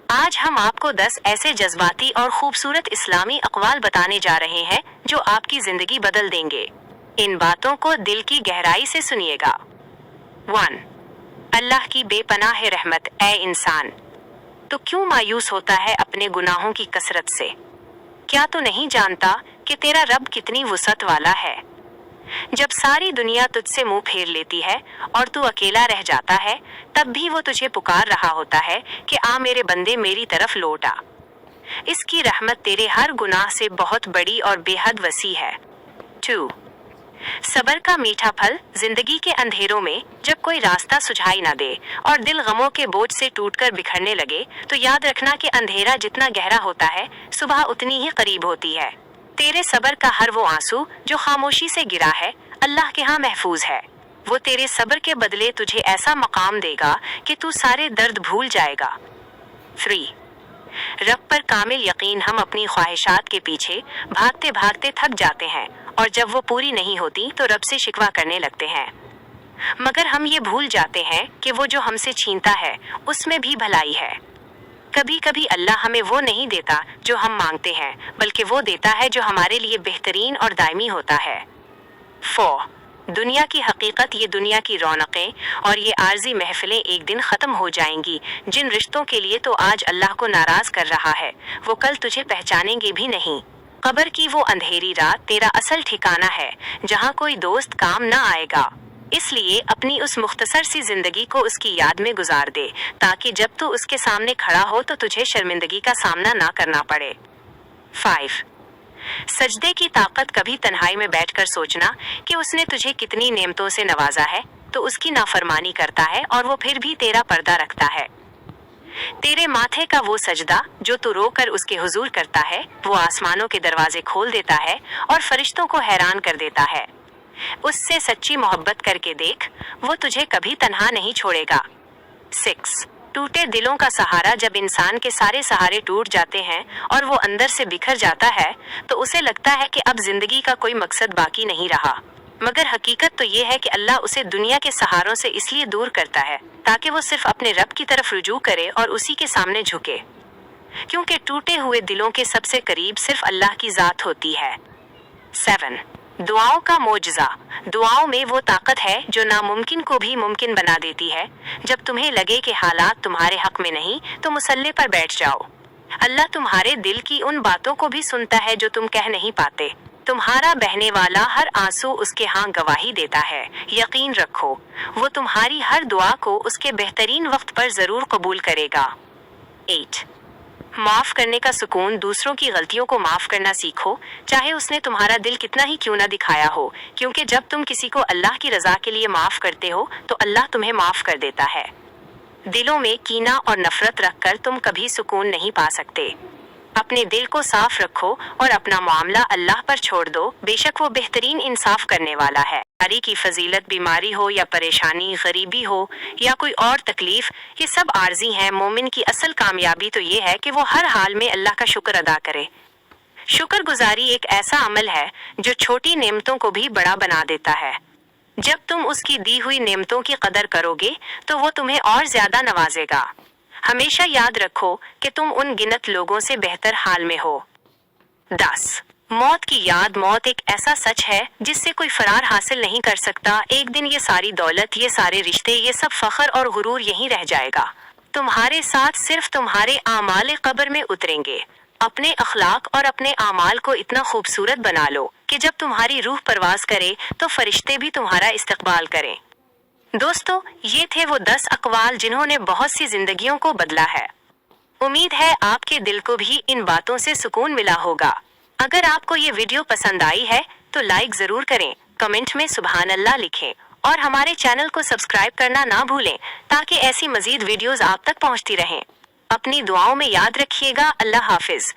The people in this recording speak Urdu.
آج ہم آپ کو 10 ایسے جذباتی اور خوبصورت اسلامی اقوال بتانے جا رہے ہیں جو آپ کی زندگی بدل دیں گے۔ ان باتوں کو دل کی گہرائی سے سنیے گا۔ 1. اللہ کی بے پناہ رحمت۔ اے انسان، تو کیوں مایوس ہوتا ہے اپنے گناہوں کی کثرت سے؟ کیا تو نہیں جانتا کہ تیرا رب کتنی وسعت والا ہے؟ جب ساری دنیا تجھ سے منہ پھیر لیتی ہے اور تو اکیلا رہ جاتا ہے، تب بھی وہ تجھے پکار رہا ہوتا ہے کہ آ میرے بندے میری طرف لوٹ آ۔ اس کی رحمت تیرے ہر گناہ سے بہت بڑی اور بے حد وسیع ہے۔ 2. صبر کا میٹھا پھل۔ زندگی کے اندھیروں میں جب کوئی راستہ سجھائی نہ دے اور دل غموں کے بوجھ سے ٹوٹ کر بکھرنے لگے، تو یاد رکھنا کہ اندھیرا جتنا گہرا ہوتا ہے، صبح اتنی ہی قریب ہوتی ہے۔ تیرے صبر کا ہر وہ آنسو جو خاموشی سے گرا ہے، اللہ کے ہاں محفوظ ہے۔ وہ تیرے صبر کے بدلے تجھے ایسا مقام دے گا کہ تو سارے درد بھول جائے گا۔ 3. رب پر کامل یقین۔ ہم اپنی خواہشات کے پیچھے بھاگتے بھاگتے تھک جاتے ہیں، اور جب وہ پوری نہیں ہوتی تو رب سے شکوہ کرنے لگتے ہیں۔ مگر ہم یہ بھول جاتے ہیں کہ وہ جو ہم سے چھینتا ہے، اس میں بھی بھلائی ہے۔ کبھی کبھی اللہ ہمیں وہ نہیں دیتا جو ہم مانگتے ہیں، بلکہ وہ دیتا ہے جو ہمارے لیے بہترین اور دائمی ہوتا ہے۔ 4. دنیا کی حقیقت۔ یہ دنیا کی رونقیں اور یہ عارضی محفلیں ایک دن ختم ہو جائیں گی۔ جن رشتوں کے لیے تو آج اللہ کو ناراض کر رہا ہے، وہ کل تجھے پہچانیں گے بھی نہیں۔ قبر کی وہ اندھیری رات تیرا اصل ٹھکانہ ہے، جہاں کوئی دوست کام نہ آئے گا۔ اس لیے اپنی اس مختصر سی زندگی کو اس کی یاد میں گزار دے، تاکہ جب تو اس کے سامنے کھڑا ہو تو تجھے شرمندگی کا سامنا نہ کرنا پڑے۔ 5. سجدے کی طاقت۔ کبھی تنہائی میں بیٹھ کر سوچنا کہ اس نے تجھے کتنی نعمتوں سے نوازا ہے، تو اس کی نافرمانی کرتا ہے اور وہ پھر بھی تیرا پردہ رکھتا ہے۔ تیرے ماتھے کا وہ سجدہ جو تو رو کر اس کے حضور کرتا ہے، وہ آسمانوں کے دروازے کھول دیتا ہے اور فرشتوں کو حیران کر دیتا ہے۔ اس سے سچی محبت کر کے دیکھ، وہ تجھے کبھی تنہا نہیں چھوڑے گا۔ 6. ٹوٹے دلوں کا سہارا۔ جب انسان کے سارے سہارے ٹوٹ جاتے ہیں اور وہ اندر سے بکھر جاتا ہے، تو اسے لگتا ہے کہ اب زندگی کا کوئی مقصد باقی نہیں رہا۔ مگر حقیقت تو یہ ہے کہ اللہ اسے دنیا کے سہاروں سے اس لیے دور کرتا ہے تاکہ وہ صرف اپنے رب کی طرف رجوع کرے اور اسی کے سامنے جھکے، کیونکہ ٹوٹے ہوئے دلوں کے سب سے قریب صرف اللہ کی ذات ہوتی ہے۔ 7. دعاؤں کا معجزہ۔ دعاؤں میں وہ طاقت ہے جو ناممکن کو بھی ممکن بنا دیتی ہے۔ جب تمہیں لگے کہ حالات تمہارے حق میں نہیں، تو مصلے پر بیٹھ جاؤ۔ اللہ تمہارے دل کی ان باتوں کو بھی سنتا ہے جو تم کہہ نہیں پاتے۔ تمہارا بہنے والا ہر آنسو اس کے ہاں گواہی دیتا ہے۔ یقین رکھو، وہ تمہاری ہر دعا کو اس کے بہترین وقت پر ضرور قبول کرے گا۔ 8. معاف کرنے کا سکون۔ دوسروں کی غلطیوں کو معاف کرنا سیکھو، چاہے اس نے تمہارا دل کتنا ہی کیوں نہ دکھایا ہو، کیونکہ جب تم کسی کو اللہ کی رضا کے لیے معاف کرتے ہو تو اللہ تمہیں معاف کر دیتا ہے۔ دلوں میں کینہ اور نفرت رکھ کر تم کبھی سکون نہیں پا سکتے۔ اپنے دل کو صاف رکھو اور اپنا معاملہ اللہ پر چھوڑ دو، بے شک وہ بہترین انصاف کرنے والا ہے۔ بیماری کی فضیلت۔ بیماری ہو یا پریشانی، غریبی ہو یا کوئی اور تکلیف، یہ سب عارضی ہیں۔ مومن کی اصل کامیابی تو یہ ہے کہ وہ ہر حال میں اللہ کا شکر ادا کرے۔ شکر گزاری ایک ایسا عمل ہے جو چھوٹی نعمتوں کو بھی بڑا بنا دیتا ہے۔ جب تم اس کی دی ہوئی نعمتوں کی قدر کرو گے تو وہ تمہیں اور زیادہ نوازے گا۔ ہمیشہ یاد رکھو کہ تم ان گنت لوگوں سے بہتر حال میں ہو۔ 10. موت کی یاد۔ موت ایک ایسا سچ ہے جس سے کوئی فرار حاصل نہیں کر سکتا۔ ایک دن یہ ساری دولت، یہ سارے رشتے، یہ سب فخر اور غرور یہیں رہ جائے گا۔ تمہارے ساتھ صرف تمہارے اعمال قبر میں اتریں گے۔ اپنے اخلاق اور اپنے اعمال کو اتنا خوبصورت بنا لو کہ جب تمہاری روح پرواز کرے تو فرشتے بھی تمہارا استقبال کریں۔ دوستو، یہ تھے وہ 10 اقوال جنہوں نے بہت سی زندگیوں کو بدلا ہے۔ امید ہے آپ کے دل کو بھی ان باتوں سے سکون ملا ہوگا۔ اگر آپ کو یہ ویڈیو پسند آئی ہے تو لائک ضرور کریں، کمنٹ میں سبحان اللہ لکھیں اور ہمارے چینل کو سبسکرائب کرنا نہ بھولیں تاکہ ایسی مزید ویڈیوز آپ تک پہنچتی رہیں۔ اپنی دعاؤں میں یاد رکھیے گا۔ اللہ حافظ۔